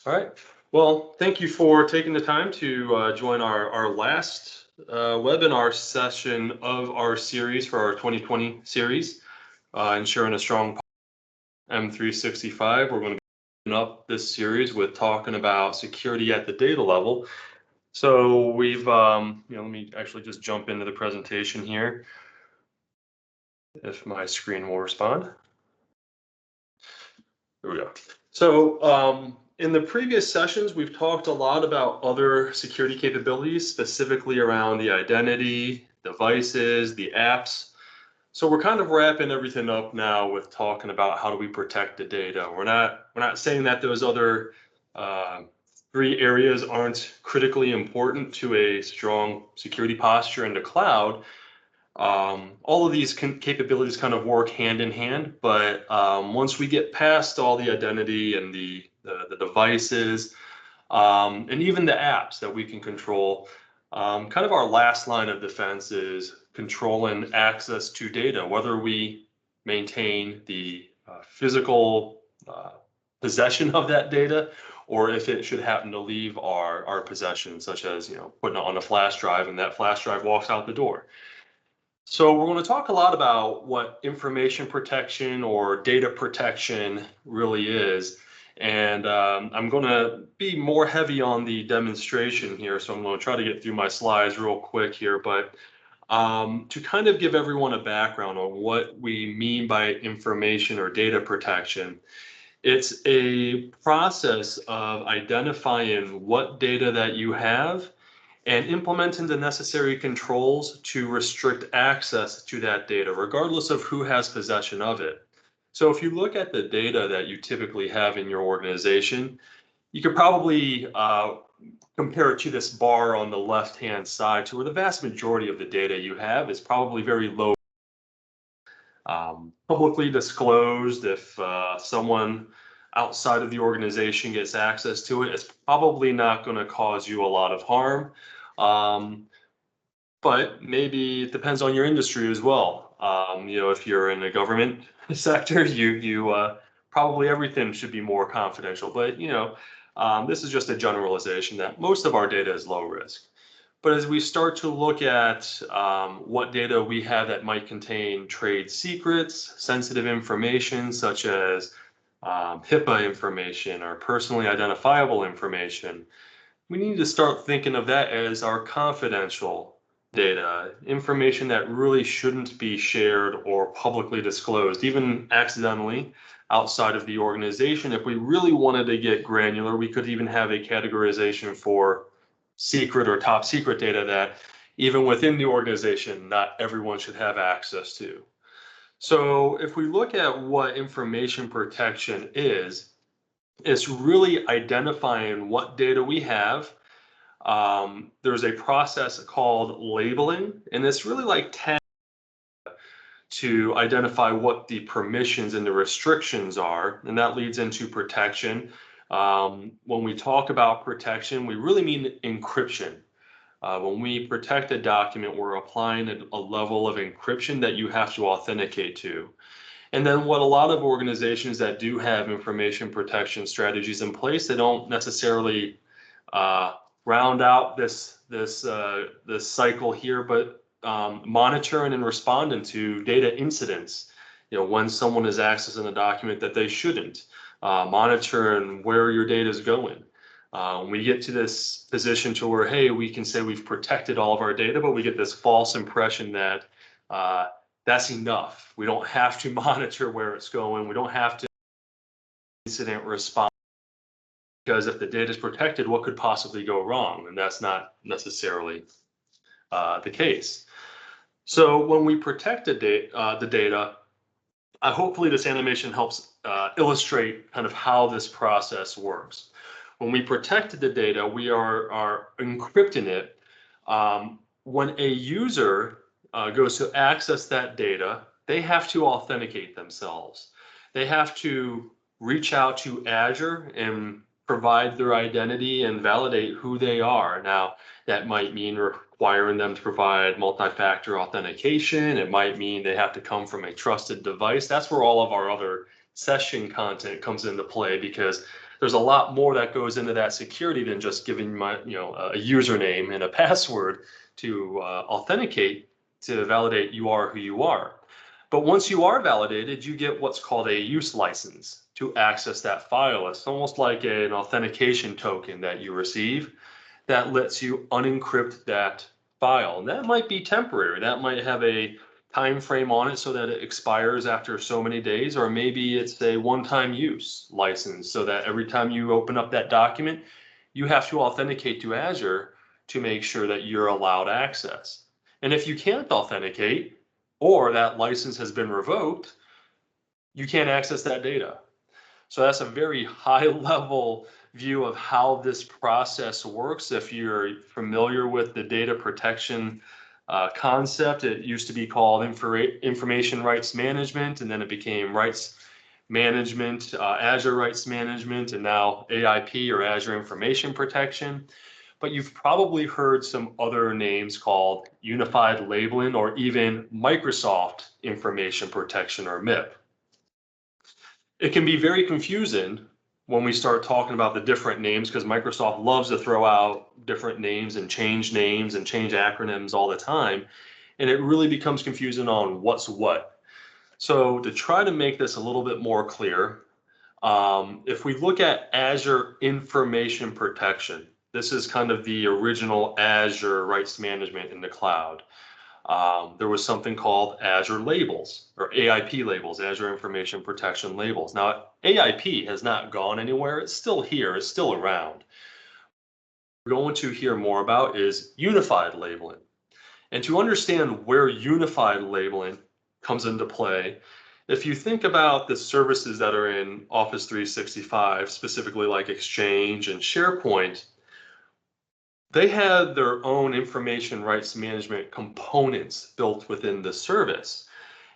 All right. Well, thank you for taking the time to join our last webinar session of our series for our 2020 series, Ensuring a Strong M365. We're going to open up this series with talking about security at the data level. So we've, let me actually just jump into the presentation here, if my screen will respond. There we go. So in the previous sessions, we've talked a lot about other security capabilities, specifically around the identity, devices, the apps. So we're kind of wrapping everything up now with talking about how do we protect the data. We're not saying that those other three areas aren't critically important to a strong security posture in the cloud. All of these capabilities kind of work hand in hand, but once we get past all the identity and the devices, and even the apps that we can control, kind of our last line of defense is controlling access to data, whether we maintain the physical possession of that data, or if it should happen to leave our possession, such as putting it on a flash drive and that flash drive walks out the door. So we're going to talk a lot about what information protection or data protection really is. And I'm going to be more heavy on the demonstration here. So I'm going to try to get through my slides real quick here. But to kind of give everyone a background on what we mean by information or data protection, it's a process of identifying what data that you have and implementing the necessary controls to restrict access to that data, regardless of who has possession of it. So if you look at the data that you typically have in your organization, you could probably compare it to this bar on the left-hand side, to where the vast majority of the data you have is probably very low, publicly disclosed. If someone outside of the organization gets access to it, it's probably not going to cause you a lot of harm. But maybe it depends on your industry as well. If you're in the government sector, you probably everything should be more confidential. But this is just a generalization that most of our data is low risk. But as we start to look at what data we have that might contain trade secrets, sensitive information such as HIPAA information or personally identifiable information, we need to start thinking of that as our confidential data, information that really shouldn't be shared or publicly disclosed, even accidentally outside of the organization. If we really wanted to get granular, we could even have a categorization for secret or top secret data that even within the organization, not everyone should have access to. So if we look at what information protection is, it's really identifying what data we have. There's a process called labeling, and it's really like tagging to identify what the permissions and the restrictions are, and that leads into protection. When we talk about protection, we really mean encryption. When we protect a document, we're applying a level of encryption that you have to authenticate to. And then what a lot of organizations that do have information protection strategies in place, they don't necessarily round out this cycle here, but monitoring and responding to data incidents. When someone is accessing a document that they shouldn't, monitoring where your data is going. When we get to this position to where, hey, we can say we've protected all of our data, but we get this false impression that that's enough. We don't have to monitor where it's going. We don't have to incident response, because if the data is protected, what could possibly go wrong? And that's not necessarily the case. So when we protect the data, hopefully this animation helps illustrate kind of how this process works. When we protect the data, we are encrypting it. When a user goes to access that data, they have to authenticate themselves. They have to reach out to Azure and provide their identity and validate who they are. Now, that might mean requiring them to provide multi-factor authentication. It might mean they have to come from a trusted device. That's where all of our other session content comes into play, because there's a lot more that goes into that security than just giving my, a username and a password to authenticate to validate you are who you are. But once you are validated, you get what's called a use license to access that file. It's almost like an authentication token that you receive that lets you unencrypt that file. And that might be temporary. That might have a time frame on it so that it expires after so many days, or maybe it's a one-time use license so that every time you open up that document, you have to authenticate to Azure to make sure that you're allowed access. And if you can't authenticate, or that license has been revoked, you can't access that data. So that's a very high level view of how this process works. If you're familiar with the data protection concept, it used to be called information rights management, and then it became rights management, Azure rights management, and now AIP, or Azure Information Protection. But you've probably heard some other names called unified labeling, or even Microsoft Information Protection, or MIP. It can be very confusing when we start talking about the different names, because Microsoft loves to throw out different names and change acronyms all the time. And it really becomes confusing on what's what. So to try to make this a little bit more clear, if we look at Azure Information Protection, this is kind of the original Azure rights management in the cloud. There was something called Azure labels, or AIP labels, Azure Information Protection labels. Now, AIP has not gone anywhere. It's still here. It's still around. What we're going to hear more about is unified labeling. And to understand where unified labeling comes into play, if you think about the services that are in Office 365, specifically like Exchange and SharePoint, they had their own information rights management components built within the service.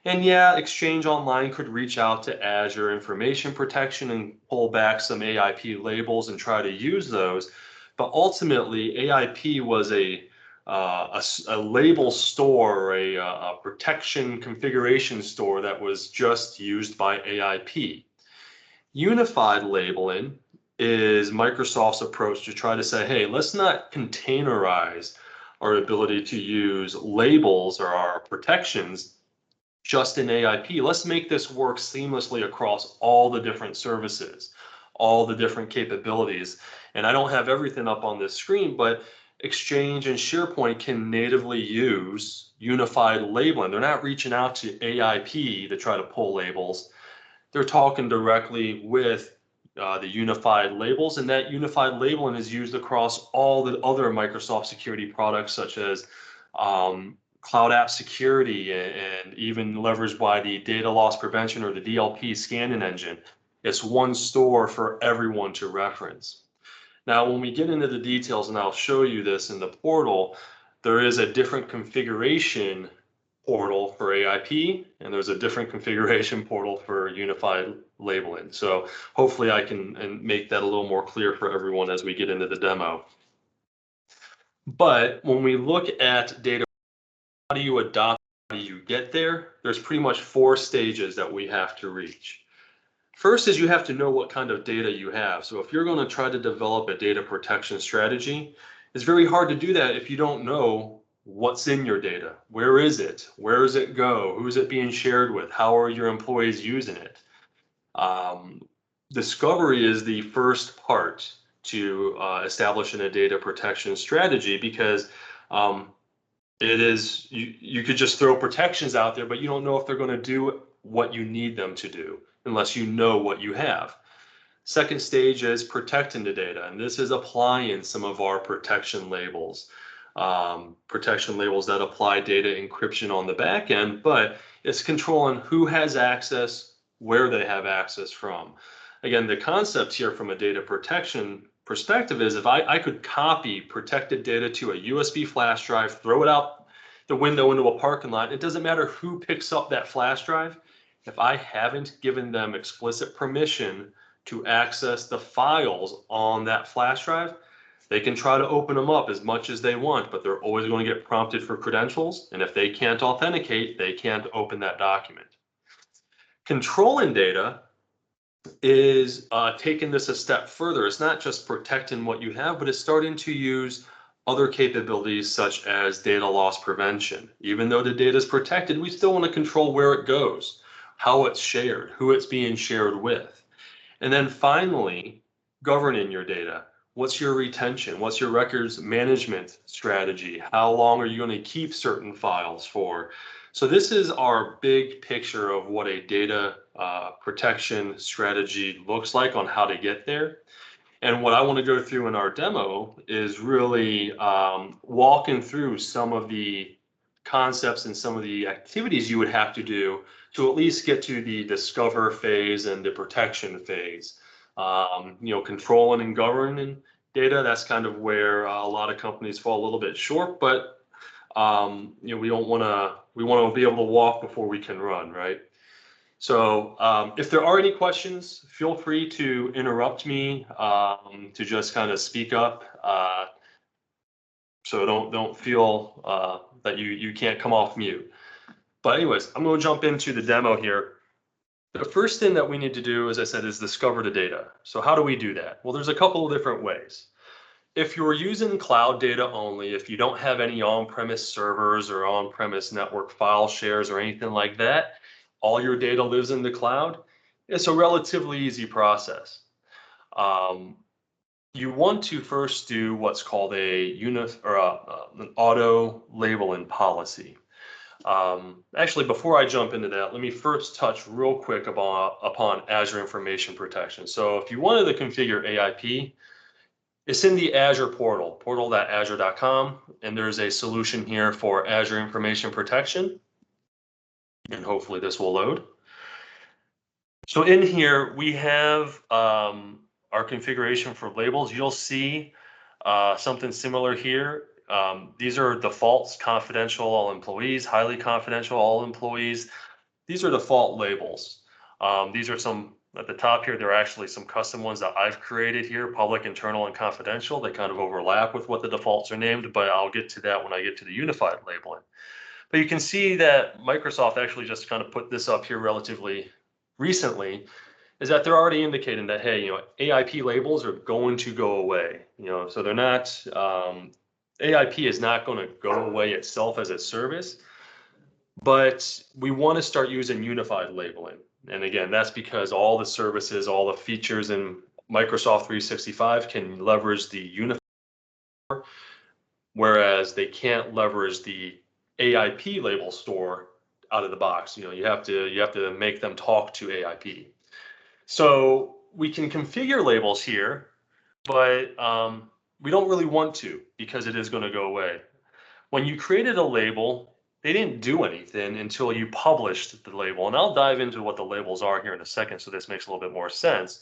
And yeah, Exchange Online could reach out to Azure Information Protection and pull back some AIP labels and try to use those. But ultimately, AIP was a label store, a protection configuration store that was just used by AIP. Unified labeling is Microsoft's approach to try to say, hey, let's not containerize our ability to use labels or our protections just in AIP. Let's make this work seamlessly across all the different services, all the different capabilities. And I don't have everything up on this screen, but Exchange and SharePoint can natively use unified labeling. They're not reaching out to AIP to try to pull labels. They're talking directly with the unified labels, and that unified labeling is used across all the other Microsoft security products, such as Cloud App Security, and even leveraged by the data loss prevention, or the DLP scanning engine. It's one store for everyone to reference. Now, when we get into the details, and I'll show you this in the portal, there is a different configuration portal for AIP, and there's a different configuration portal for unified labeling. So hopefully I can make that a little more clear for everyone as we get into the demo. But when we look at data, how do you adopt, how do you get there? There's pretty much 4 stages that we have to reach. First is you have to know what kind of data you have. So if you're going to try to develop a data protection strategy, it's very hard to do that if you don't know what's in your data. Where is it? Where does it go? Who's it being shared with? How are your employees using it? Discovery is the first part to establishing a data protection strategy, because it is, you could just throw protections out there, but you don't know if they're going to do what you need them to do unless you know what you have. Second stage is protecting the data, and this is applying some of our protection labels that apply data encryption on the back end, but it's controlling who has access, where they have access from. Again, the concept here from a data protection perspective is, if I could copy protected data to a USB flash drive, throw it out the window into a parking lot, it doesn't matter who picks up that flash drive. If I haven't given them explicit permission to access the files on that flash drive, they can try to open them up as much as they want, but they're always going to get prompted for credentials. And if they can't authenticate, they can't open that document. Controlling data is taking this a step further. It's not just protecting what you have, but it's starting to use other capabilities such as data loss prevention. Even though the data is protected, we still want to control where it goes, how it's shared, who it's being shared with. And then finally, governing your data. What's your retention? What's your records management strategy? How long are you going to keep certain files for? So this is our big picture of what a data protection strategy looks like on how to get there. And what I want to go through in our demo is really walking through some of the concepts and some of the activities you would have to do to at least get to the discover phase and the protection phase. Controlling and governing data, that's kind of where a lot of companies fall a little bit short, but we want to be able to walk before we can run, right? So if there are any questions, feel free to interrupt me, to just kind of speak up. So don't feel that you can't come off mute. But anyways, I'm going to jump into the demo here. The first thing that we need to do, as I said, is discover the data. So how do we do that? Well, there's a couple of different ways. If you're using cloud data only, if you don't have any on-premise servers or on-premise network file shares or anything like that, all your data lives in the cloud, it's a relatively easy process. You want to first do what's called an auto labeling policy. Actually, before I jump into that, let me first touch real quick upon Azure Information Protection. So if you wanted to configure AIP, it's in the Azure portal, portal.azure.com, and there's a solution here for Azure Information Protection, and hopefully this will load. So in here, we have our configuration for labels. You'll see something similar here. These are defaults: confidential, all employees; highly confidential, all employees. These are default labels. These are some at the top here. There are actually some custom ones that I've created here: public, internal, and confidential. They kind of overlap with what the defaults are named, but I'll get to that when I get to the unified labeling. But you can see that Microsoft actually just kind of put this up here relatively recently, is that they're already indicating that, hey, AIP labels are going to go away. So they're not, AIP is not going to go away itself as a service, but we want to start using unified labeling. And again, that's because all the services, all the features in Microsoft 365 can leverage the unified, whereas they can't leverage the AIP label store out of the box. You have to make them talk to AIP. So we can configure labels here, but we don't really want to, because it is going to go away. When you created a label, they didn't do anything until you published the label. And I'll dive into what the labels are here in a second, so this makes a little bit more sense.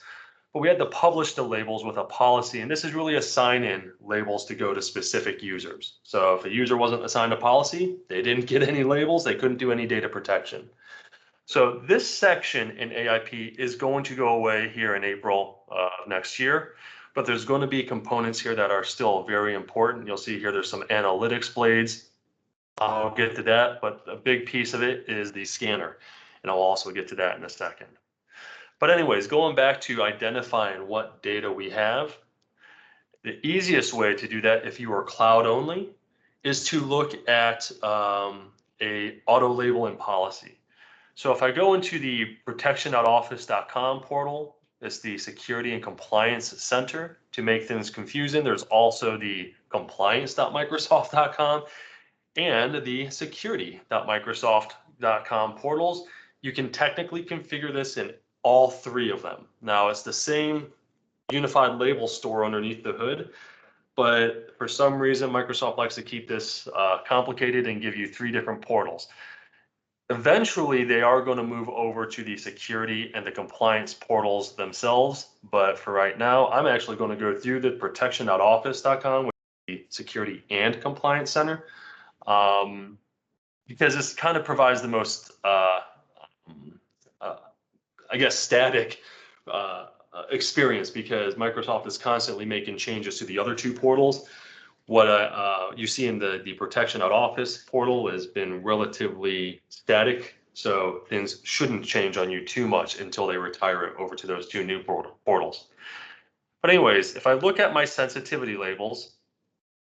But we had to publish the labels with a policy, and this is really assigning labels to go to specific users. So if a user wasn't assigned a policy, they didn't get any labels, they couldn't do any data protection. So this section in AIP is going to go away here in April of next year, but there's going to be components here that are still very important. You'll see here there's some analytics blades. I'll get to that, but a big piece of it is the scanner, and I'll also get to that in a second. But anyways, going back to identifying what data we have, the easiest way to do that, if you are cloud only, is to look at a auto labeling policy. So if I go into the protection.office.com portal, it's the Security and Compliance Center. To make things confusing, there's also the compliance.microsoft.com and the security.microsoft.com portals. You can technically configure this in all three of them. Now, it's the same unified label store underneath the hood, but for some reason, Microsoft likes to keep this complicated and give you three different portals. Eventually, they are going to move over to the security and the compliance portals themselves. But for right now, I'm actually going to go through the protection.office.com, with the security and compliance center, because this kind of provides the most, I guess, static experience, because Microsoft is constantly making changes to the other two portals. What you see in the protection.office portal has been relatively static So things shouldn't change on you too much until they retire it over to those two new portals. But anyways, if I look at my sensitivity labels,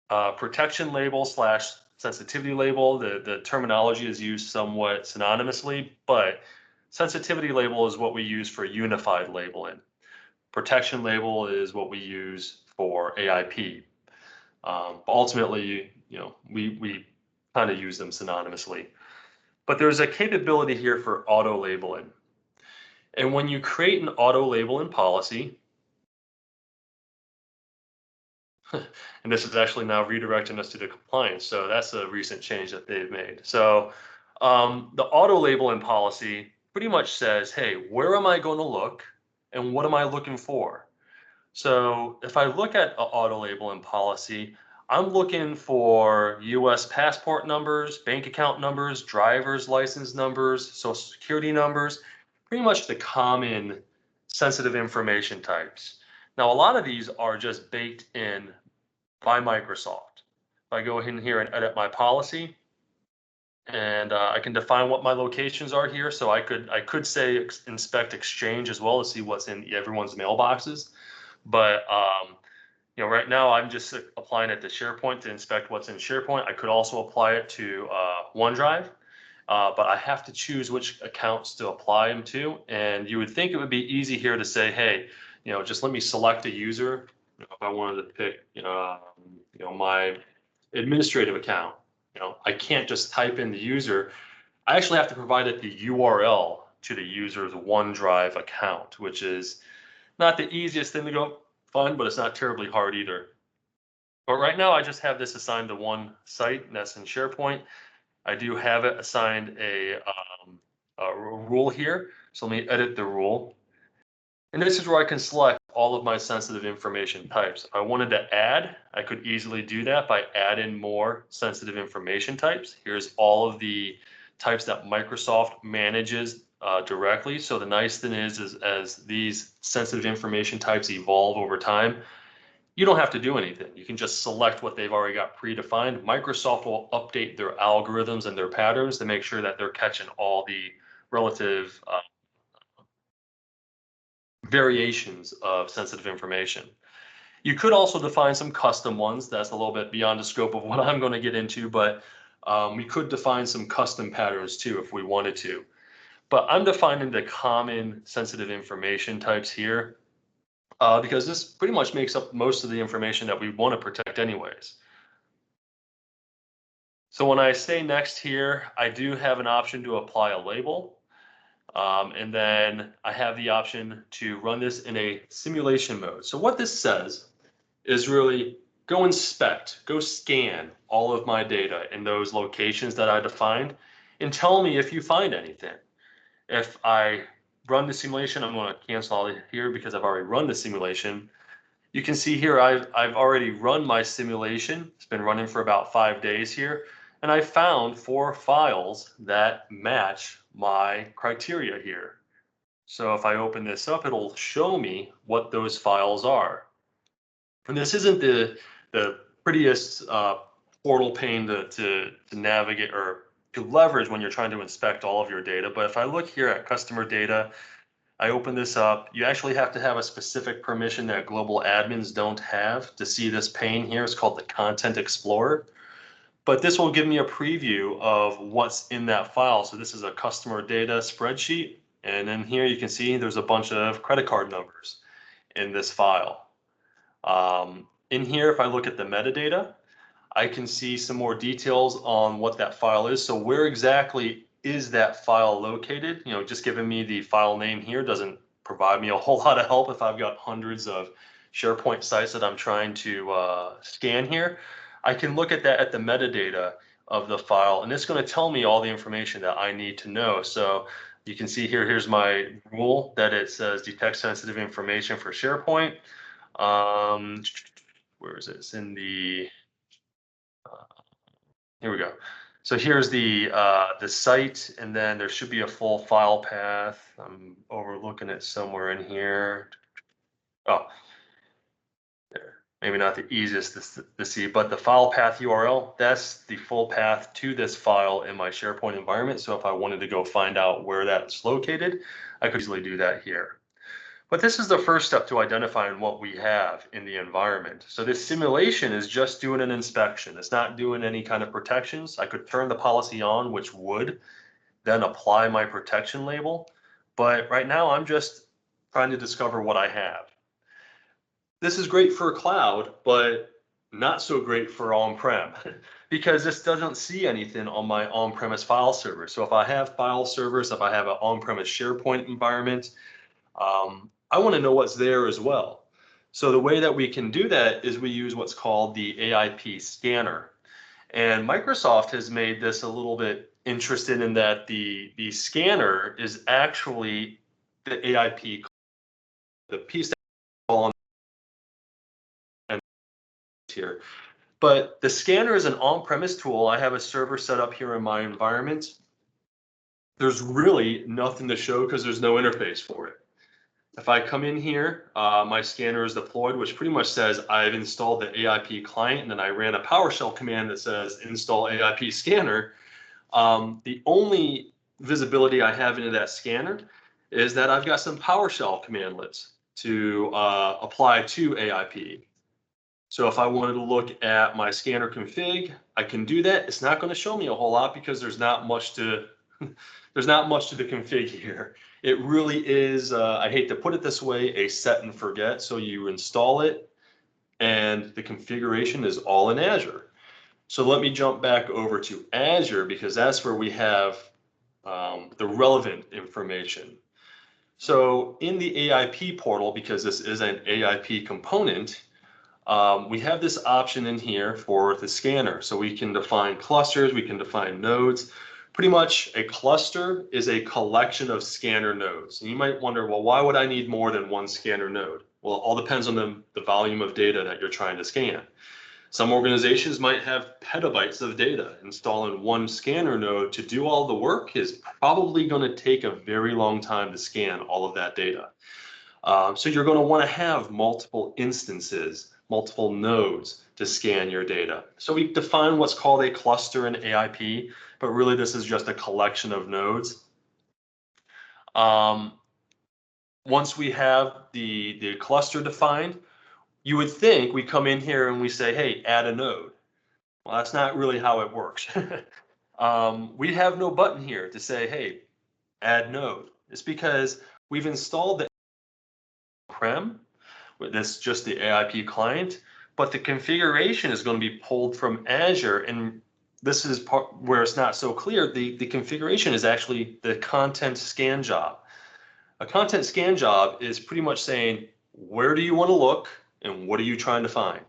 protection label slash sensitivity label, the terminology is used somewhat synonymously, but sensitivity label is what we use for unified labeling. Protection label is what we use for AIP. Ultimately, we kind of use them synonymously. But there's a capability here for auto labeling. And when you create an auto labeling policy, and this is actually now redirecting us to the compliance. So that's a recent change that they've made. So the auto labeling policy pretty much says, hey, where am I going to look and what am I looking for? So if I look at an auto labeling policy, I'm looking for US passport numbers, bank account numbers, driver's license numbers, social security numbers, pretty much the common sensitive information types. Now, a lot of these are just baked in by Microsoft. If I go in here and edit my policy, and I can define what my locations are here. So I could say inspect Exchange as well to see what's in everyone's mailboxes. But right now I'm just applying it to SharePoint to inspect what's in SharePoint. I could also apply it to OneDrive, but I have to choose which accounts to apply them to. And you would think it would be easy here to say, hey, just let me select a user. If I wanted to pick, my administrative account, I can't just type in the user. I actually have to provide it the URL to the user's OneDrive account, which is not the easiest thing to go find, but it's not terribly hard either. But right now I just have this assigned to one site, and that's in SharePoint. I do have it assigned a rule here. So let me edit the rule. And this is where I can select all of my sensitive information types. If I wanted to add, I could easily do that by adding more sensitive information types. Here's all of the types that Microsoft manages directly. So the nice thing is as these sensitive information types evolve over time, you don't have to do anything. You can just select what they've already got predefined. Microsoft will update their algorithms and their patterns to make sure that they're catching all the relative variations of sensitive information. You could also define some custom ones. That's a little bit beyond the scope of what I'm going to get into, but we could define some custom patterns too if we wanted to. But I'm defining the common sensitive information types here because this pretty much makes up most of the information that we want to protect anyways. So when I say next here, I do have an option to apply a label. And then I have the option to run this in a simulation mode. So what this says is really go inspect, go scan all of my data in those locations that I defined and tell me if you find anything. If I run the simulation, I'm going to cancel all here because I've already run the simulation. You can see here I've already run my simulation. It's been running for about 5 days here. And I found 4 files that match my criteria here. So if I open this up, it'll show me what those files are. And this isn't the prettiest portal pane to navigate or to leverage when you're trying to inspect all of your data. But if I look here at customer data, I open this up. You actually have to have a specific permission that global admins don't have to see this pane here. It's called the Content Explorer. But this will give me a preview of what's in that file. So this is a customer data spreadsheet. And then here you can see there's a bunch of credit card numbers in this file. In here, if I look at the metadata, I can see some more details on what that file is. So where exactly is that file located? Just giving me the file name here doesn't provide me a whole lot of help if I've got hundreds of SharePoint sites that I'm trying to scan here. I can look at that at the metadata of the file, and it's going to tell me all the information that I need to know. So you can see here, here's my rule that it says detect sensitive information for SharePoint. Where is it? It's in the, here we go. So here's the site, and then there should be a full file path. I'm overlooking it somewhere in here. Oh, there. maybe not the easiest to see, but the file path URL, that's the full path to this file in my SharePoint environment. So if I wanted to go find out where that's located, I could easily do that here. But this is the first step to identifying what we have in the environment. So this simulation is just doing an inspection. It's not doing any kind of protections. I could turn the policy on, which would then apply my protection label. But right now I'm just trying to discover what I have. This is great for cloud, but not so great for on-prem because this doesn't see anything on my on-premise file server. So if I have file servers, if I have an on-premise SharePoint environment, I want to know what's there as well. So the way that we can do that is we use what's called the AIP Scanner. And Microsoft has made this a little bit interesting in that the scanner is actually the AIP, the piece that's on here. But the scanner is an on-premise tool. I have a server set up here in my environment. There's really nothing to show because there's no interface for it. If I come in here, my scanner is deployed, which pretty much says I've installed the AIP client, and then I ran a PowerShell command that says install AIP Scanner. The only visibility I have into that scanner is that I've got some PowerShell commandlets to apply to AIP. So if I wanted to look at my scanner config, I can do that. It's not going to show me a whole lot because there's not much to there's not much to the config here. It really is, I hate to put it this way, a set and forget. So you install it and the configuration is all in Azure. So let me jump back over to Azure because that's where we have the relevant information. So in the AIP portal, because this is an AIP component, we have this option in here for the scanner. So we can define clusters, we can define nodes. Pretty much a cluster is a collection of scanner nodes. And you might wonder, well, why would I need more than one scanner node? Well, it all depends on the volume of data that you're trying to scan. Some organizations might have petabytes of data. Installing one scanner node to do all the work is probably going to take a very long time to scan all of that data. So you're going to want to have multiple instances, multiple nodes to scan your data. So we define what's called a cluster in AIP, but really this is just a collection of nodes. Once we have the cluster defined, you would think we come in here and we say, hey, add a node. Well, that's not really how it works. We have no button here to say, hey, add node. It's because we've installed the on-prem. That's just the AIP client, but the configuration is going to be pulled from Azure. And this is part where it's not so clear. The configuration is actually the content scan job. A content scan job is pretty much saying, where do you want to look and what are you trying to find?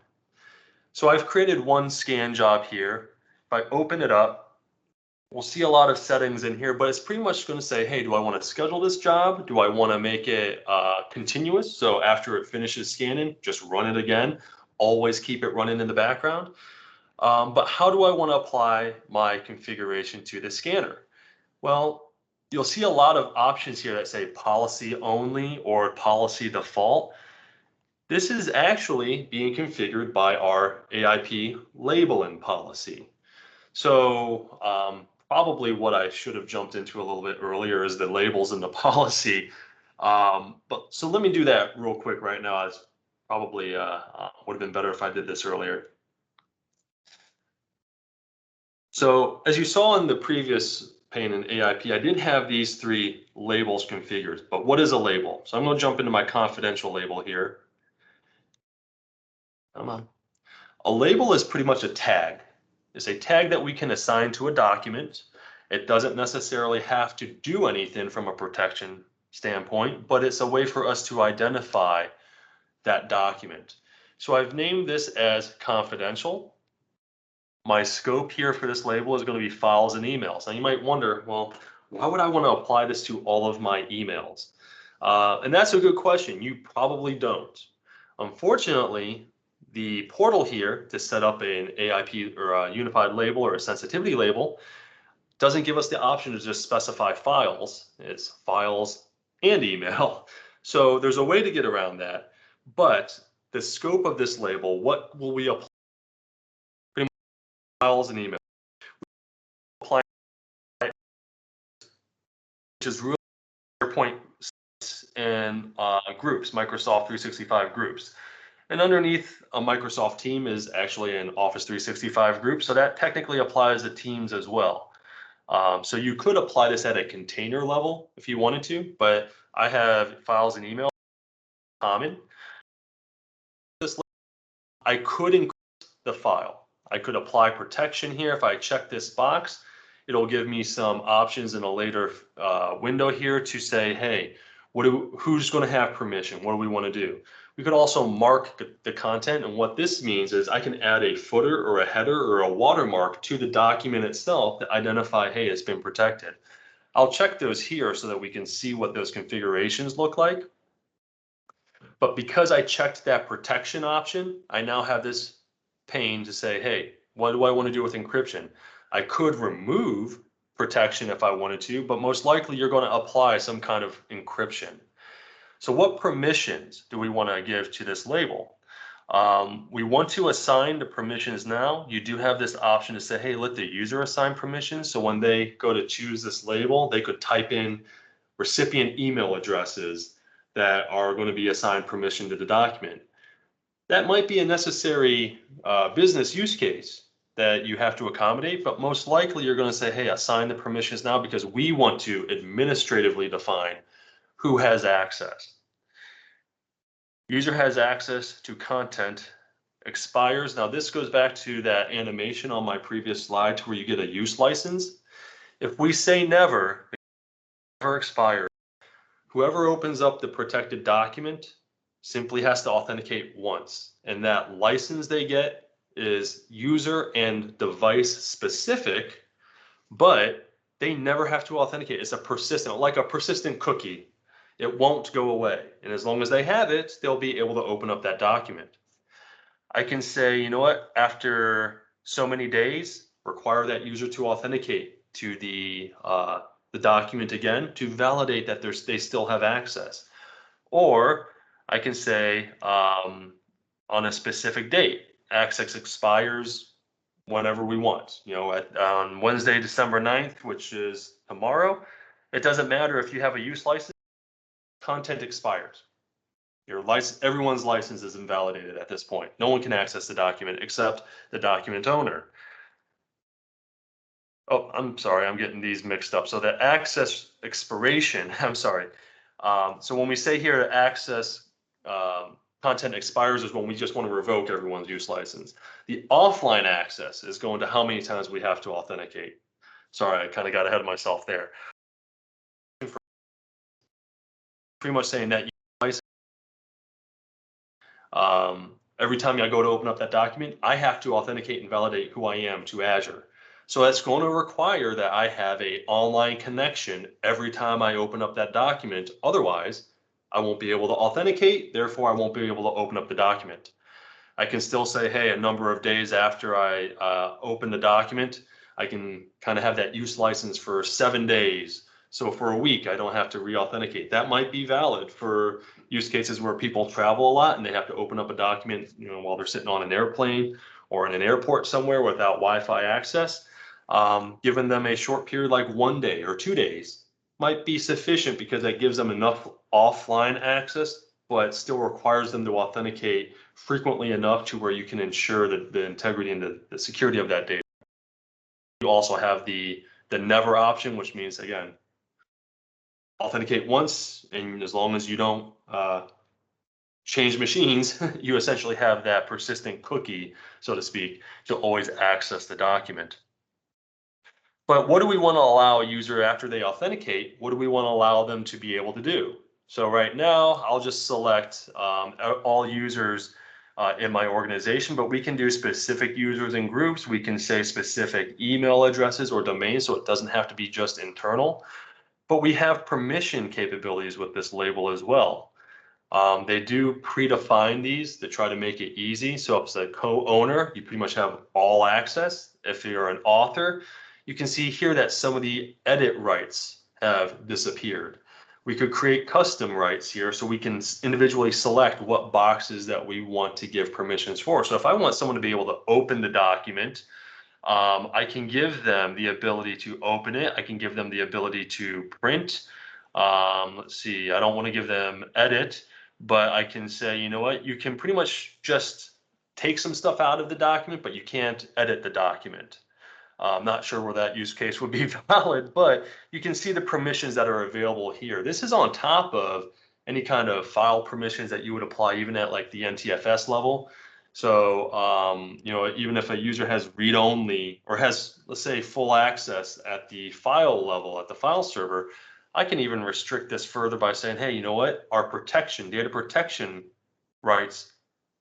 So I've created one scan job here. If I open it up, we'll see a lot of settings in here, but it's pretty much going to say, hey, do I want to schedule this job? Do I want to make it continuous? So after it finishes scanning, just run it again. Always keep it running in the background. But how do I want to apply my configuration to the scanner? Well, you'll see a lot of options here that say policy only or policy default. This is actually being configured by our AIP labeling policy. So probably what I should have jumped into a little bit earlier is the labels and the policy. But so let me do that real quick right now. It's probably would have been better if I did this earlier. So as you saw in the previous pane in AIP, I did have these three labels configured. But what is a label? So I'm going to jump into my confidential label here. Come on. A label is pretty much a tag. It's a tag that we can assign to a document. It doesn't necessarily have to do anything from a protection standpoint, but it's a way for us to identify that document. So I've named this as confidential. My scope here for this label is going to be files and emails. Now you might wonder, well, why would I want to apply this to all of my emails? And that's a good question. You probably don't. Unfortunately, the portal here to set up an AIP or a unified label or a sensitivity label doesn't give us the option to just specify files. It's files and email. So there's a way to get around that. But the scope of this label, what will we apply? Files and email. Apply, which is really SharePoint and groups, Microsoft 365 groups. And underneath a Microsoft team is actually an Office 365 group. So that technically applies to Teams as well. So you could apply this at a container level if you wanted to, but I have files and email common. I could encrypt the file. I could apply protection here. If I check this box, it'll give me some options in a later window here to say, hey, who's going to have permission? What do we want to do? We could also mark the content, and what this means is I can add a footer or a header or a watermark to the document itself to identify, hey, it's been protected. I'll check those here so that we can see what those configurations look like. But because I checked that protection option, I now have this pane to say, hey, what do I want to do with encryption? I could remove protection if I wanted to, but most likely you're going to apply some kind of encryption. So what permissions do we want to give to this label? We want to assign the permissions now. You do have this option to say, hey, let the user assign permissions. So when they go to choose this label, they could type in recipient email addresses that are going to be assigned permission to the document. That might be a necessary business use case that you have to accommodate, but most likely you're going to say, hey, assign the permissions now because we want to administratively define who has access. User has access to content expires. Now this goes back to that animation on my previous slide to where you get a use license. If we say never expires, whoever opens up the protected document simply has to authenticate once, and that license they get is user and device specific, but they never have to authenticate. It's a persistent, like a persistent cookie. It won't go away, and as long as they have it, they'll be able to open up that document. I can say, you know what, after so many days, require that user to authenticate to the document again to validate that they still have access. Or I can say on a specific date, access expires whenever we want. You know, on Wednesday, December 9th, which is tomorrow, it doesn't matter if you have a use license, content expires. Your license, everyone's license is invalidated at this point. No one can access the document except the document owner. Oh, I'm sorry, I'm getting these mixed up. So the access expiration, I'm sorry. So when we say here access content expires is when we just want to revoke everyone's use license. The offline access is going to how many times we have to authenticate. Sorry, I kind of got ahead of myself there. Pretty much saying that every time I go to open up that document, I have to authenticate and validate who I am to Azure. So that's going to require that I have an online connection every time I open up that document. Otherwise, I won't be able to authenticate. Therefore, I won't be able to open up the document. I can still say, hey, a number of days after I open the document, I can kind of have that use license for 7 days. So for a week, I don't have to re-authenticate. That might be valid for use cases where people travel a lot and they have to open up a document, you know, while they're sitting on an airplane or in an airport somewhere without Wi-Fi access. Giving them a short period like 1 day or 2 days might be sufficient because that gives them enough offline access, but still requires them to authenticate frequently enough to where you can ensure that the integrity and the security of that data. You also have the never option, which means, again, authenticate once, and as long as you don't change machines, you essentially have that persistent cookie, so to speak, to always access the document. But what do we want to allow a user after they authenticate? What do we want to allow them to be able to do? So right now, I'll just select all users in my organization, but we can do specific users and groups. We can say specific email addresses or domains, so it doesn't have to be just internal. But we have permission capabilities with this label as well. They do predefine these to try to make it easy. So if it's a co-owner, you pretty much have all access. If you're an author, you can see here that some of the edit rights have disappeared. We could create custom rights here so we can individually select what boxes that we want to give permissions for. So if I want someone to be able to open the document, I can give them the ability to open it. I can give them the ability to print. Let's see, I don't want to give them edit, but I can say, you know what, you can pretty much just take some stuff out of the document, but you can't edit the document. I'm not sure where that use case would be valid, but you can see the permissions that are available here. This is on top of any kind of file permissions that you would apply even at like the NTFS level. So, you know, even if a user has read-only or has, let's say, full access at the file level, at the file server, I can even restrict this further by saying, hey, you know what, our protection, data protection rights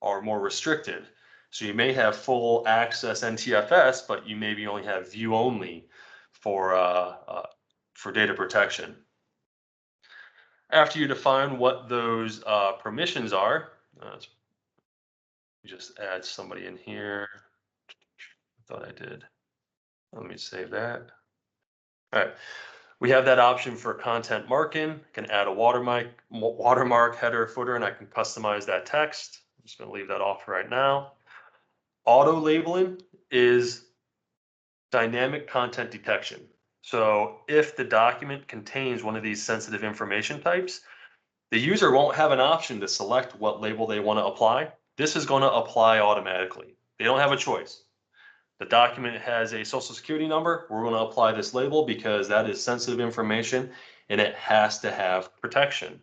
are more restricted. So you may have full access NTFS, but you maybe only have view only for data protection. After you define what those permissions are, just add somebody in here. I thought I did. Let me save that. All right. We have that option for content marking. I can add a watermark, header, footer, and I can customize that text. I'm just going to leave that off right now. Auto labeling is dynamic content detection. So if the document contains one of these sensitive information types, the user won't have an option to select what label they want to apply. This is going to apply automatically. They don't have a choice. The document has a social security number. We're going to apply this label because that is sensitive information and it has to have protection.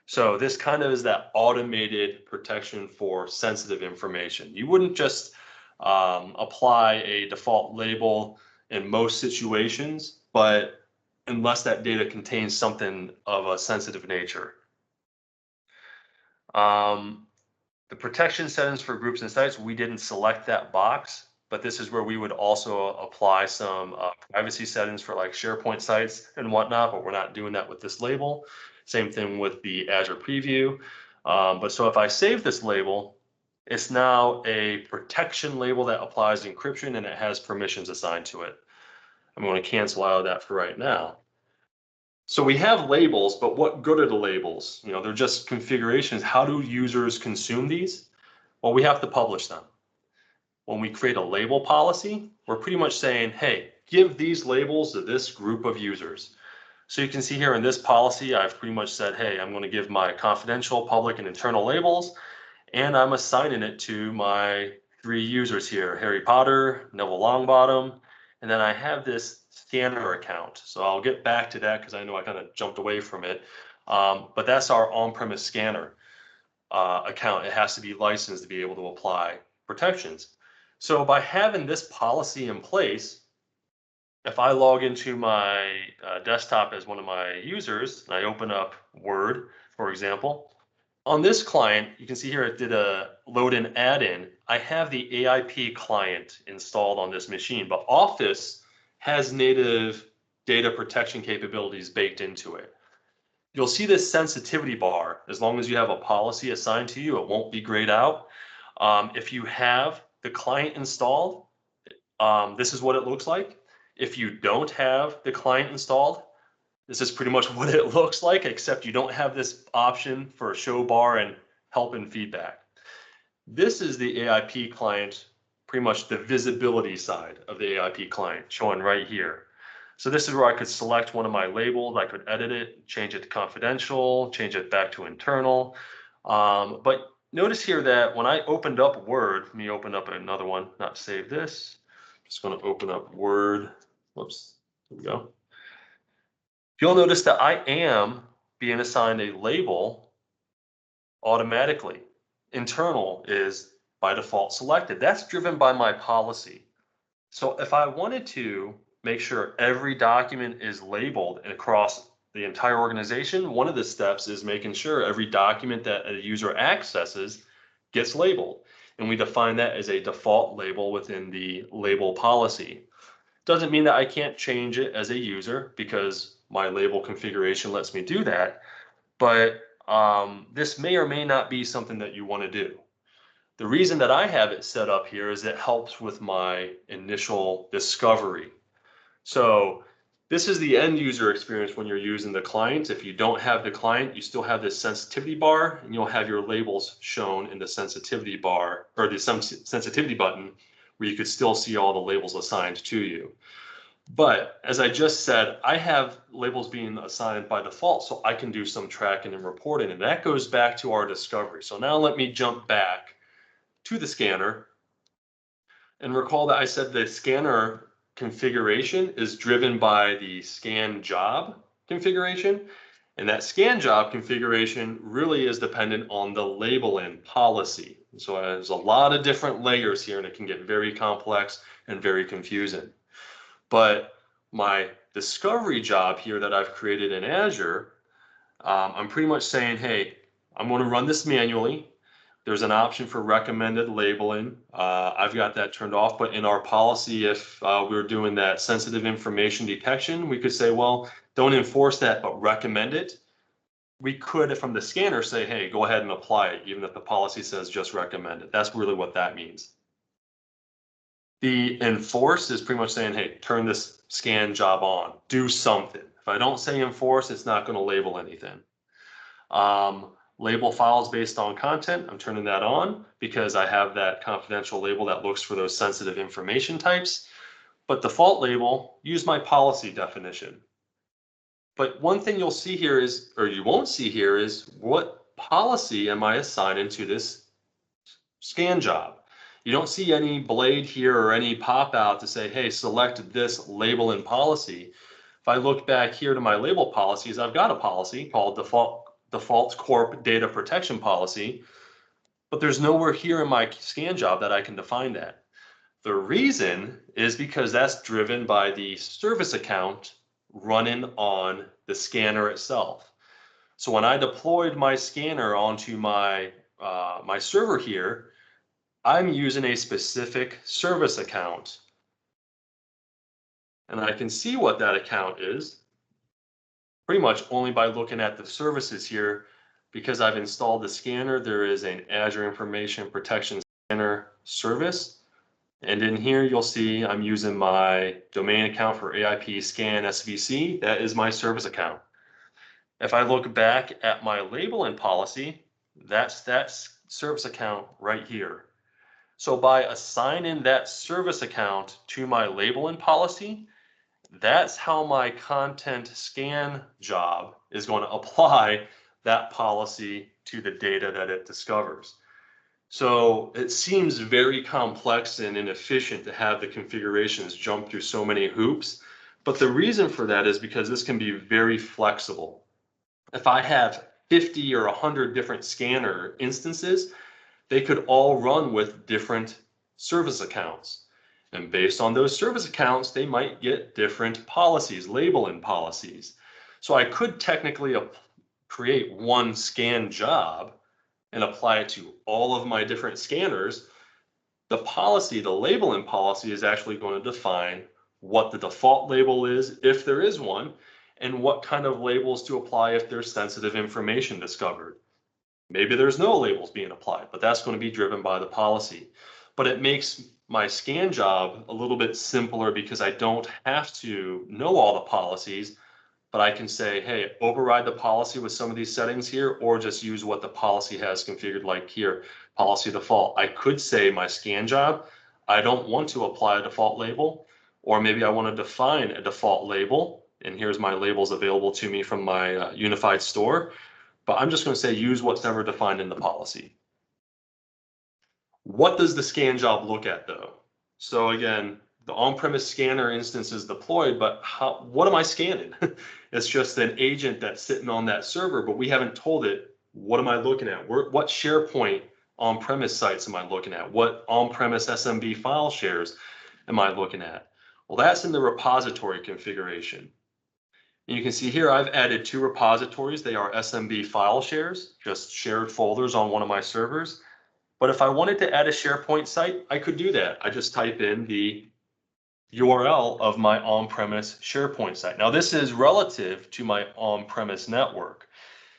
So this kind of is that automated protection for sensitive information. You wouldn't just apply a default label in most situations, but unless that data contains something of a sensitive nature. The protection settings for groups and sites, we didn't select that box, but this is where we would also apply some privacy settings for like SharePoint sites and whatnot, but we're not doing that with this label. Same thing with the Azure preview. But so if I save this label, it's now a protection label that applies encryption and it has permissions assigned to it. I'm going to cancel out of that for right now. So we have labels, but what good are the labels? You know, they're just configurations. How do users consume these? Well, we have to publish them. When we create a label policy, we're pretty much saying, hey, give these labels to this group of users. So you can see here in this policy, I've pretty much said, hey, I'm going to give my confidential, public, and internal labels, and I'm assigning it to my 3 users here, Harry Potter, Neville Longbottom, and then I have this scanner account. So I'll get back to that because I know I kind of jumped away from it. But that's our on-premise scanner account. It has to be licensed to be able to apply protections. So by having this policy in place, if I log into my desktop as one of my users, and I open up Word, for example, on this client, you can see here it did a load in add-in. I have the AIP client installed on this machine, but Office has native data protection capabilities baked into it. You'll see this sensitivity bar. As long as you have a policy assigned to you, it won't be grayed out. If you have the client installed, this is what it looks like. If you don't have the client installed, this is pretty much what it looks like, except you don't have this option for show bar and help and feedback. This is the AIP client, pretty much the visibility side of the AIP client, showing right here. So this is where I could select one of my labels. I could edit it, change it to confidential, change it back to internal. But notice here that when I opened up Word, let me open up another one, not save this. Just going to open up Word. Whoops, here we go. You'll notice that I am being assigned a label automatically. Internal is by default selected. That's driven by my policy. So if I wanted to make sure every document is labeled across the entire organization, one of the steps is making sure every document that a user accesses gets labeled. And we define that as a default label within the label policy. Doesn't mean that I can't change it as a user because my label configuration lets me do that. But this may or may not be something that you want to do. The reason that I have it set up here is it helps with my initial discovery. So This is the end user experience when you're using the client. If you don't have the client, you still have this sensitivity bar, and you'll have your labels shown in the sensitivity bar, or the sensitivity button, where you could still see all the labels assigned to you. But as I just said, I have labels being assigned by default, so I can do some tracking and reporting, and that goes back to our discovery. So now let me jump back to the scanner and recall that I said the scanner configuration is driven by the scan job configuration. And that scan job configuration really is dependent on the labeling policy. So there's a lot of different layers here, and it can get very complex and very confusing. But my discovery job here that I've created in Azure, I'm pretty much saying, hey, I'm going to run this manually. There's an option for recommended labeling. I've got that turned off, but in our policy, if we're doing that sensitive information detection, we could say, well, don't enforce that, but recommend it. We could, from the scanner, say, hey, go ahead and apply it, even if the policy says just recommend it. That's really what that means. The enforce is pretty much saying, hey, turn this scan job on, do something. If I don't say enforce, it's not going to label anything. Label files based on content, I'm turning that on because I have that confidential label that looks for those sensitive information types. But default label, use my policy definition. But one thing you'll see here is, or you won't see here, is what policy am I assigning to this scan job? You don't see any blade here or any pop out to say, hey, select this label in policy. If I look back here to my label policies, I've got a policy called default corp data protection policy, but there's nowhere here in my scan job that I can define that. The reason is because that's driven by the service account running on the scanner itself. So when I deployed my scanner onto my my server here, I'm using a specific service account. And I can see what that account is pretty much only by looking at the services here. Because I've installed the scanner, there is an Azure Information Protection Scanner service. And in here, you'll see I'm using my domain account for AIP Scan SVC. That is my service account. If I look back at my labeling policy, that's that service account right here. So by assigning that service account to my labeling policy, that's how my content scan job is going to apply that policy to the data that it discovers. So it seems very complex and inefficient to have the configurations jump through so many hoops. But the reason for that is because this can be very flexible. If I have 50 or 100 different scanner instances, they could all run with different service accounts. And based on those service accounts, they might get different policies, labeling policies. So I could technically create one scan job and apply it to all of my different scanners. The policy, the labeling policy, is actually going to define what the default label is, if there is one, and what kind of labels to apply if there's sensitive information discovered. Maybe there's no labels being applied, but that's going to be driven by the policy. But it makes my scan job a little bit simpler because I don't have to know all the policies, but I can say, hey, override the policy with some of these settings here, or just use what the policy has configured, like here, policy default. I could say my scan job, I don't want to apply a default label, or maybe I want to define a default label, and here's my labels available to me from my unified store. But I'm just going to say use what's ever defined in the policy. What does the scan job look at though? So again, the on-premise scanner instance is deployed, but what am I scanning? It's just an agent that's sitting on that server, but we haven't told it, what am I looking at? What SharePoint on-premise sites am I looking at? What on-premise SMB file shares am I looking at? Well, that's in the repository configuration. You can see here I've added 2 repositories. They are SMB file shares, just shared folders on one of my servers. But if I wanted to add a SharePoint site, I could do that. I just type in the URL of my on-premise SharePoint site. Now this is relative to my on-premise network.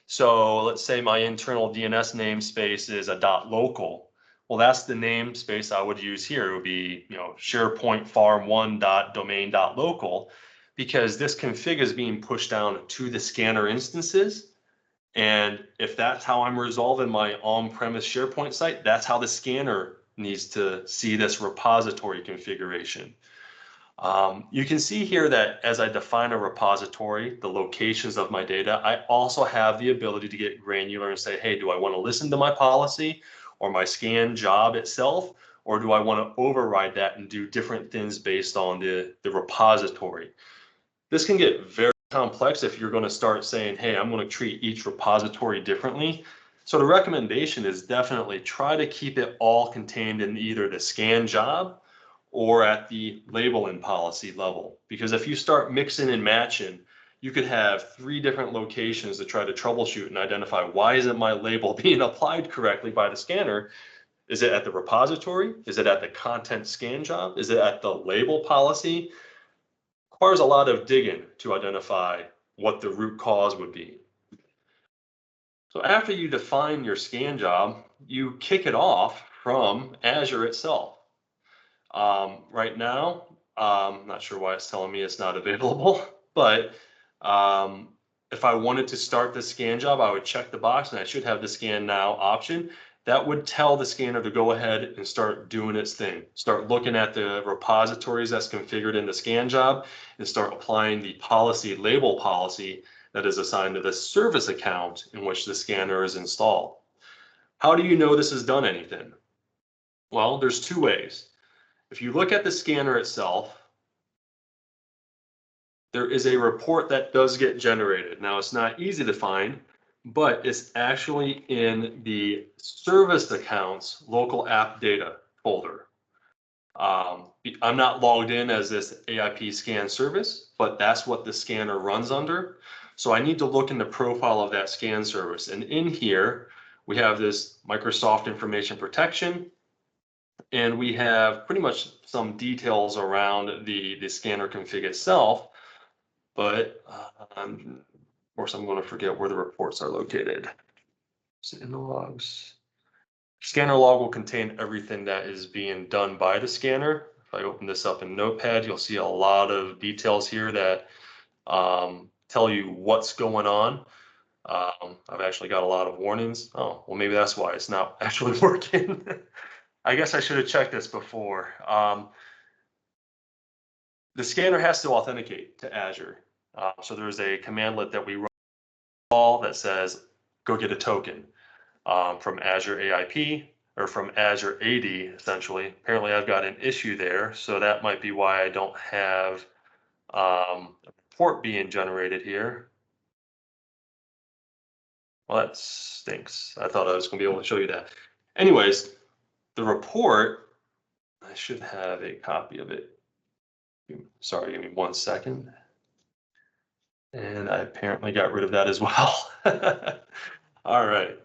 So let's say my internal DNS namespace is a .local. Well, that's the namespace I would use here. It would be, SharePoint farm1.domain.local. because this config is being pushed down to the scanner instances. And if that's how I'm resolving my on-premise SharePoint site, that's how the scanner needs to see this repository configuration. You can see here that as I define a repository, the locations of my data, I also have the ability to get granular and say, hey, do I want to listen to my policy or my scan job itself? Or do I want to override that and do different things based on the repository? This can get very complex if you're going to start saying, hey, I'm going to treat each repository differently. So the recommendation is definitely try to keep it all contained in either the scan job or at the label and policy level. Because if you start mixing and matching, you could have 3 different locations to try to troubleshoot and identify why isn't my label being applied correctly by the scanner. Is it at the repository? Is it at the content scan job? Is it at the label policy? Requires a lot of digging to identify what the root cause would be. So after you define your scan job, you kick it off from Azure itself. Right now, I'm not sure why it's telling me it's not available, but if I wanted to start the scan job, I would check the box and I should have the scan now option. That would tell the scanner to go ahead and start doing its thing. Start looking at the repositories that's configured in the scan job and start applying the policy label policy that is assigned to the service account in which the scanner is installed. How do you know this has done anything? Well, there's 2 ways. If you look at the scanner itself, there is a report that does get generated. Now, it's not easy to find, but it's actually in the service accounts local app data folder. I'm not logged in as this AIP scan service, but that's what the scanner runs under. So I need to look in the profile of that scan service. And in here, we have this Microsoft information protection, and we have pretty much some details around the scanner config itself. But of course, I'm going to forget where the reports are located. So in the logs, scanner log will contain everything that is being done by the scanner. If I open this up in Notepad, you'll see a lot of details here that tell you what's going on. I've actually got a lot of warnings. Oh, well, maybe that's why it's not actually working. I guess I should have checked this before. The scanner has to authenticate to Azure. So there's a commandlet that we run that says, go get a token from Azure AIP or from Azure AD, essentially. Apparently I've got an issue there, so that might be why I don't have a report being generated here. Well, that stinks. I thought I was going to be able to show you that. Anyways, the report, I should have a copy of it. Sorry, give me 1 second. And I apparently got rid of that as well. All right.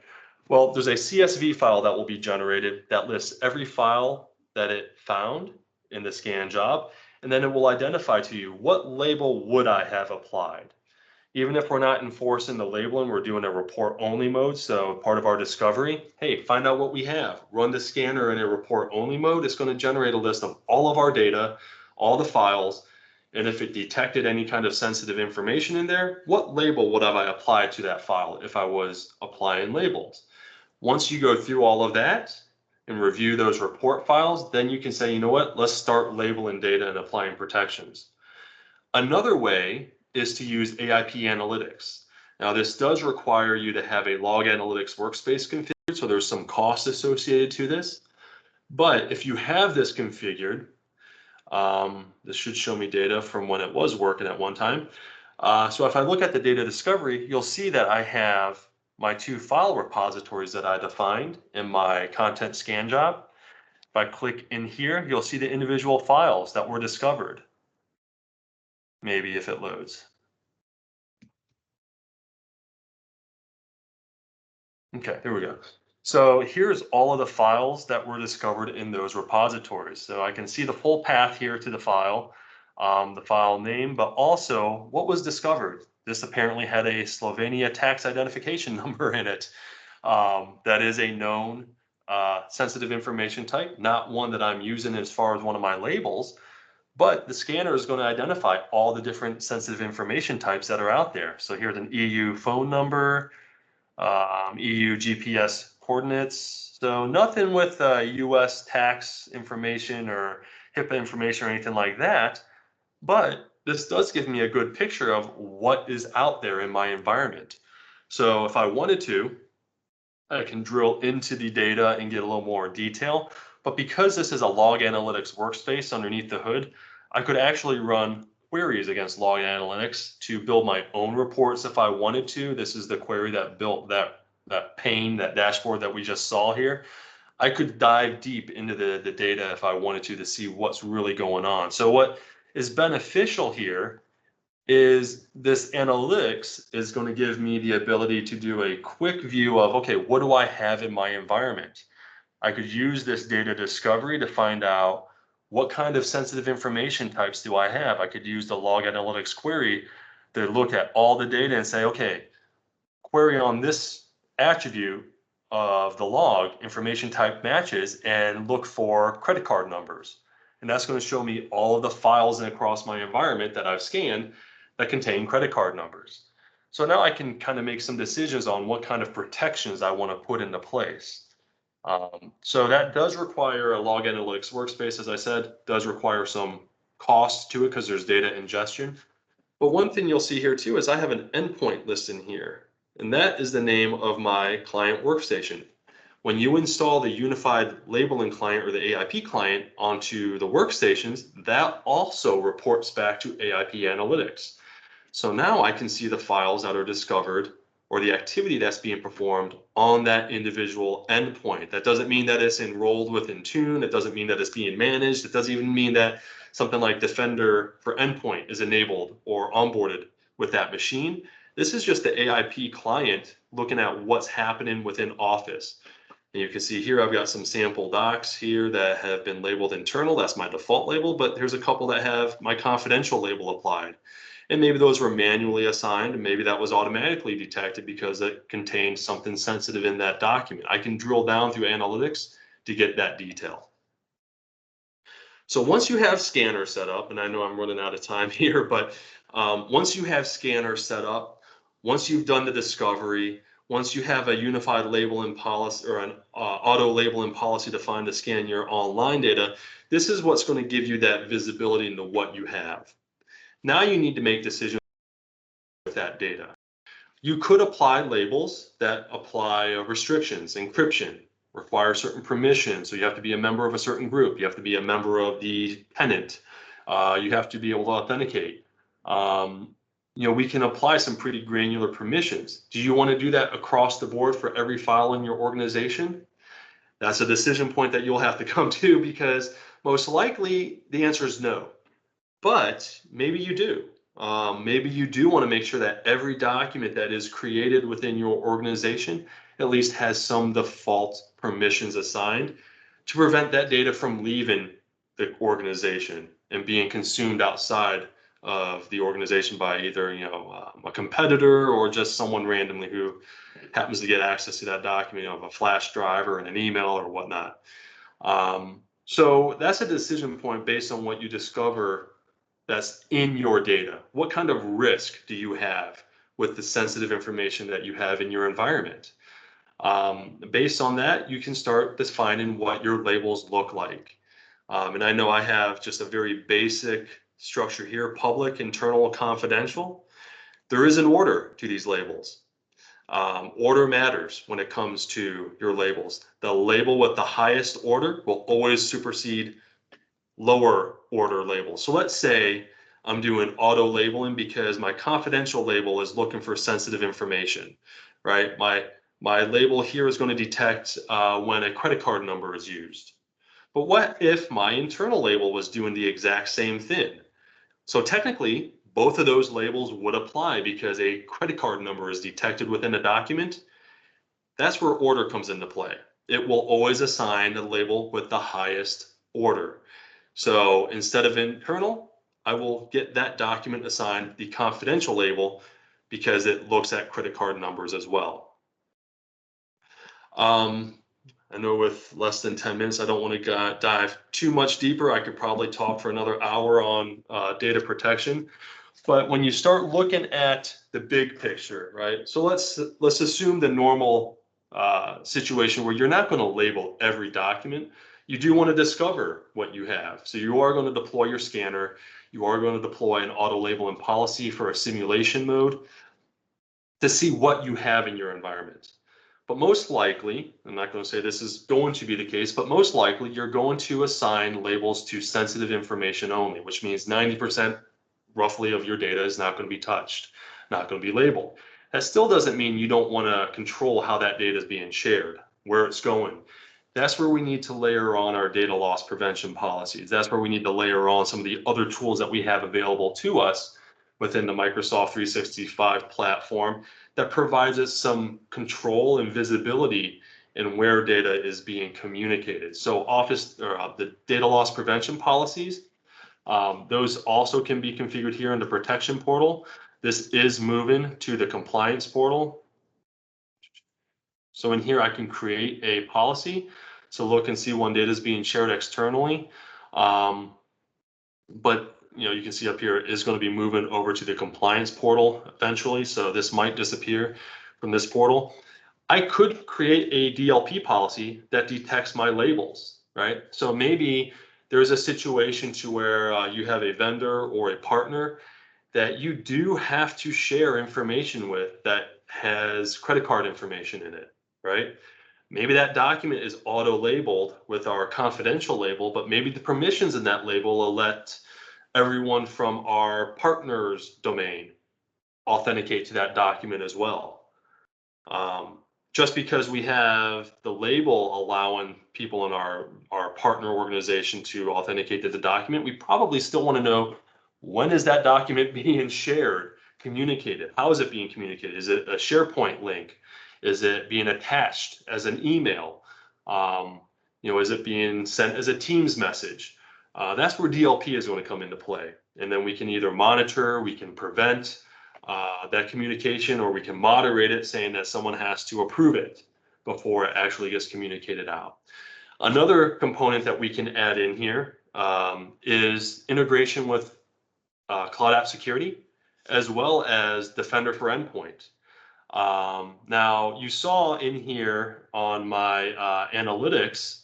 Well, there's a CSV file that will be generated that lists every file that it found in the scan job, and then it will identify to you what label would I have applied. Even if we're not enforcing the labeling, we're doing a report only mode. So part of our discovery, hey, find out what we have. Run the scanner in a report only mode. It's going to generate a list of all of our data, all the files. And if it detected any kind of sensitive information in there, what label would I apply to that file if I was applying labels? Once you go through all of that and review those report files, then you can say, you know what, let's start labeling data and applying protections. Another way is to use AIP Analytics. Now, this does require you to have a log analytics workspace configured, so there's some cost associated to this. But if you have this configured, this should show me data from when it was working at one time. So if I look at the data discovery, you'll see that I have my 2 file repositories that I defined in my content scan job. If I click in here, you'll see the individual files that were discovered. Maybe if it loads. Okay, there we go. So here's all of the files that were discovered in those repositories. So I can see the full path here to the file name, but also what was discovered. This apparently had a Slovenia tax identification number in it. That is a known sensitive information type, not one that I'm using as far as one of my labels, But the scanner is going to identify all the different sensitive information types that are out there. So here's an EU phone number, EU GPS coordinates. So nothing with US tax information or HIPAA information or anything like that. But this does give me a good picture of what is out there in my environment. So if I wanted to, I can drill into the data and get a little more detail. But because this is a log analytics workspace underneath the hood, I could actually run queries against log analytics to build my own reports if I wanted to. This is the query that built that pane, that dashboard that we just saw here. I could dive deep into the data if I wanted to see what's really going on. So what is beneficial here is this analytics is going to give me the ability to do a quick view of, okay, what do I have in my environment? I could use this data discovery to find out what kind of sensitive information types do I have. I could use the log analytics query to look at all the data and say, okay, query on this attribute of the log information type matches and look for credit card numbers. And that's going to show me all of the files across my environment that I've scanned that contain credit card numbers. So now I can kind of make some decisions on what kind of protections I want to put into place. So that does require a log analytics workspace, as I said, does require some cost to it because there's data ingestion. But one thing you'll see here too is I have an endpoint list in here, and that is the name of my client workstation. When you install the unified labeling client or the AIP client onto the workstations, that also reports back to AIP Analytics. So now I can see the files that are discovered or the activity that's being performed on that individual endpoint. That doesn't mean that it's enrolled with Intune. It doesn't mean that it's being managed. It doesn't even mean that something like Defender for Endpoint is enabled or onboarded with that machine. This is just the AIP client looking at what's happening within Office. And you can see here, I've got some sample docs here that have been labeled internal. That's my default label, but here's a couple that have my confidential label applied. And maybe those were manually assigned, and maybe that was automatically detected because it contained something sensitive in that document. I can drill down through analytics to get that detail. So once you have Scanner set up, and I know I'm running out of time here, but once you have Scanner set up, once you've done the discovery, once you have a unified labeling policy or an auto labeling policy to find to scan your online data, this is what's going to give you that visibility into what you have. Now you need to make decisions with that data. You could apply labels that apply restrictions, encryption, require certain permissions. So you have to be a member of a certain group. You have to be a member of the tenant. You have to be able to authenticate. We can apply some pretty granular permissions. Do you want to do that across the board for every file in your organization? That's a decision point that you'll have to come to because most likely the answer is no. But maybe you do. Maybe you do want to make sure that every document that is created within your organization at least has some default permissions assigned to prevent that data from leaving the organization and being consumed outside of the organization by either a competitor or just someone randomly who happens to get access to that document of a flash drive or in an email or whatnot. So that's a decision point based on what you discover that's in your data. What kind of risk do you have with the sensitive information that you have in your environment? Based on that, you can start defining what your labels look like. And I know I have just a very basic structure here: public, internal, confidential. There is an order to these labels. Order matters when it comes to your labels. The label with the highest order will always supersede lower order labels. So let's say I'm doing auto labeling because my confidential label is looking for sensitive information, right? My label here is going to detect when a credit card number is used. But what if my internal label was doing the exact same thing? So technically, both of those labels would apply because a credit card number is detected within a document. That's where order comes into play. It will always assign the label with the highest order. So instead of internal, I will get that document assigned the confidential label because it looks at credit card numbers as well. I know with less than 10 minutes, I don't want to dive too much deeper. I could probably talk for another hour on data protection. But when you start looking at the big picture, right? So let's assume the normal situation where you're not going to label every document. You do want to discover what you have. So you are going to deploy your scanner. You are going to deploy an auto labeling policy for a simulation mode to see what you have in your environment. But most likely, I'm not going to say this is going to be the case, but most likely you're going to assign labels to sensitive information only, which means 90% roughly of your data is not going to be touched, not going to be labeled. That still doesn't mean you don't want to control how that data is being shared, where it's going. That's where we need to layer on our data loss prevention policies. That's where we need to layer on some of the other tools that we have available to us within the Microsoft 365 platform that provides us some control and visibility in where data is being communicated. So the data loss prevention policies, those also can be configured here in the protection portal. This is moving to the compliance portal. So in here, I can create a policy to look and see when data is being shared externally. But you can see up here is going to be moving over to the compliance portal eventually. So this might disappear from this portal. I could create a DLP policy that detects my labels, right? So maybe there's a situation to where you have a vendor or a partner that you do have to share information with that has credit card information in it, right? Maybe that document is auto labeled with our confidential label, but maybe the permissions in that label will let everyone from our partner's domain authenticate to that document as well. Just because we have the label allowing people in our partner organization to authenticate to the document, we probably still want to know, when is that document being shared, communicated? How is it being communicated? Is it a SharePoint link? Is it being attached as an email? Is it being sent as a Teams message? That's where DLP is going to come into play. And then we can either monitor, we can prevent that communication, or we can moderate it, saying that someone has to approve it before it actually gets communicated out. Another component that we can add in here is integration with Cloud App Security, as well as Defender for Endpoint. Now, you saw in here on my analytics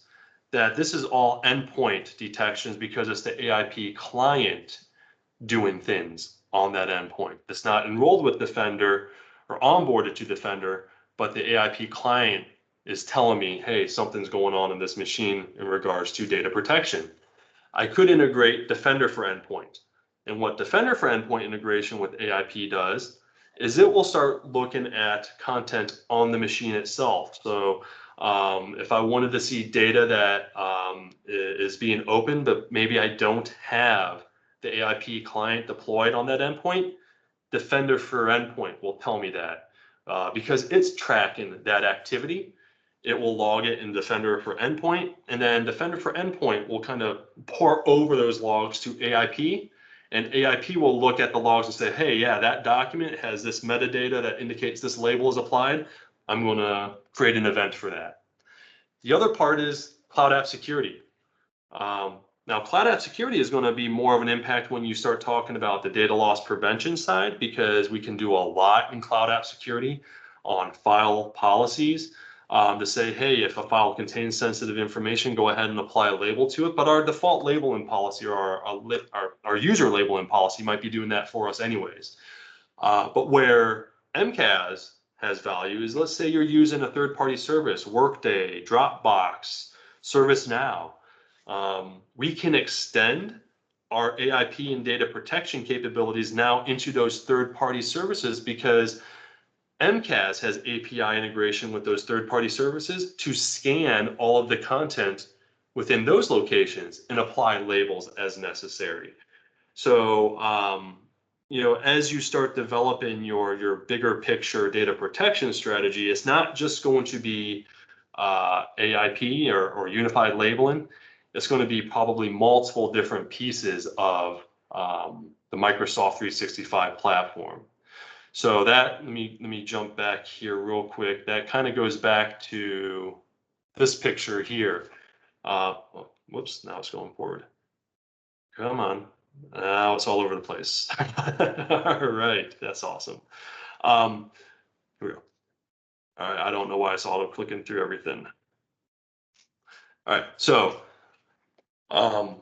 that this is all endpoint detections because it's the AIP client doing things on that endpoint. It's not enrolled with Defender or onboarded to Defender, but the AIP client is telling me, hey, something's going on in this machine in regards to data protection. I could integrate Defender for Endpoint. And what Defender for Endpoint integration with AIP does is it will start looking at content on the machine itself. So if I wanted to see data that is being opened, but maybe I don't have the AIP client deployed on that endpoint, Defender for Endpoint will tell me that because it's tracking that activity. It will log it in Defender for Endpoint, and then Defender for Endpoint will kind of pour over those logs to AIP, and AIP will look at the logs and say, hey, yeah, that document has this metadata that indicates this label is applied. I'm going to create an event for that. The other part is Cloud App Security. Now, Cloud App Security is going to be more of an impact when you start talking about the data loss prevention side, because we can do a lot in Cloud App Security on file policies to say, hey, if a file contains sensitive information, go ahead and apply a label to it. But our default labeling policy, or our user labeling policy, might be doing that for us anyways. But where MCAS has value is, let's say you're using a third-party service, Workday, Dropbox, ServiceNow. We can extend our AIP and data protection capabilities now into those third-party services, because MCAS has API integration with those third-party services to scan all of the content within those locations and apply labels as necessary. So, as you start developing your bigger picture data protection strategy, it's not just going to be AIP or unified labeling. It's going to be probably multiple different pieces of the Microsoft 365 platform. So that, let me jump back here real quick. That kind of goes back to this picture here. Whoops, now it's going forward. Come on. Now it's all over the place. All right, that's awesome. Here we go. All right, I don't know why it's auto clicking through everything. All right, so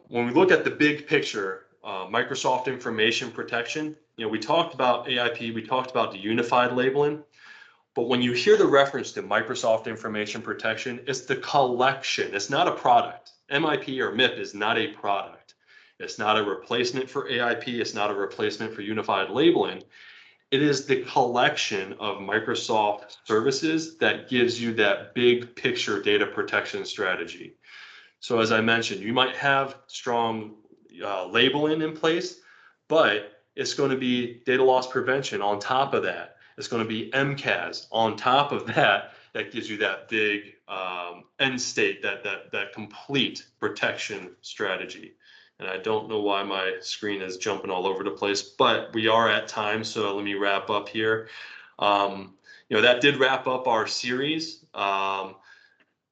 when we look at the big picture, Microsoft Information Protection, we talked about AIP, we talked about the unified labeling, but when you hear the reference to Microsoft Information Protection, it's the collection. It's not a product. MIP or MIP is not a product. It's not a replacement for AIP. It's not a replacement for unified labeling. It is the collection of Microsoft services that gives you that big picture data protection strategy. So as I mentioned, you might have strong labeling in place, but it's going to be data loss prevention on top of that. It's going to be MCAS on top of that. That gives you that big end state, that complete protection strategy. And I don't know why my screen is jumping all over the place, but we are at time, so let me wrap up here. That did wrap up our series.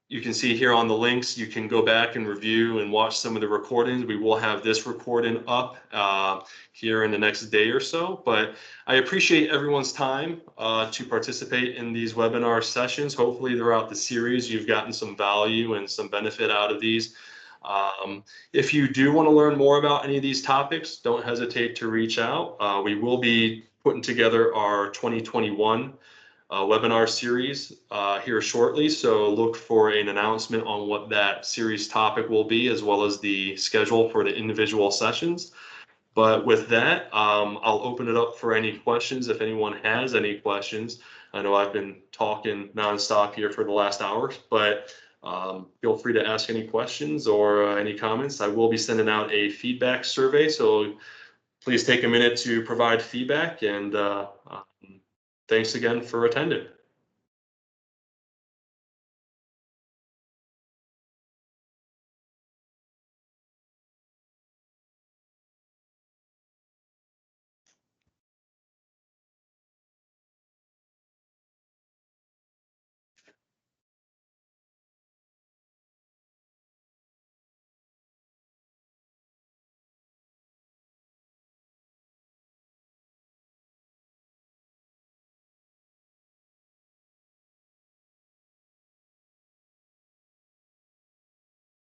You can see here on the links, you can go back and review and watch some of the recordings. We will have this recording up here in the next day or so, but I appreciate everyone's time to participate in these webinar sessions. Hopefully throughout the series, you've gotten some value and some benefit out of these. If you do want to learn more about any of these topics, don't hesitate to reach out. We will be putting together our 2021 webinar series here shortly, so look for an announcement on what that series topic will be, as well as the schedule for the individual sessions. But with that, I'll open it up for any questions if anyone has any questions. I know I've been talking nonstop here for the last hour, but feel free to ask any questions or any comments. I will be sending out a feedback survey, so please take a minute to provide feedback, and thanks again for attending.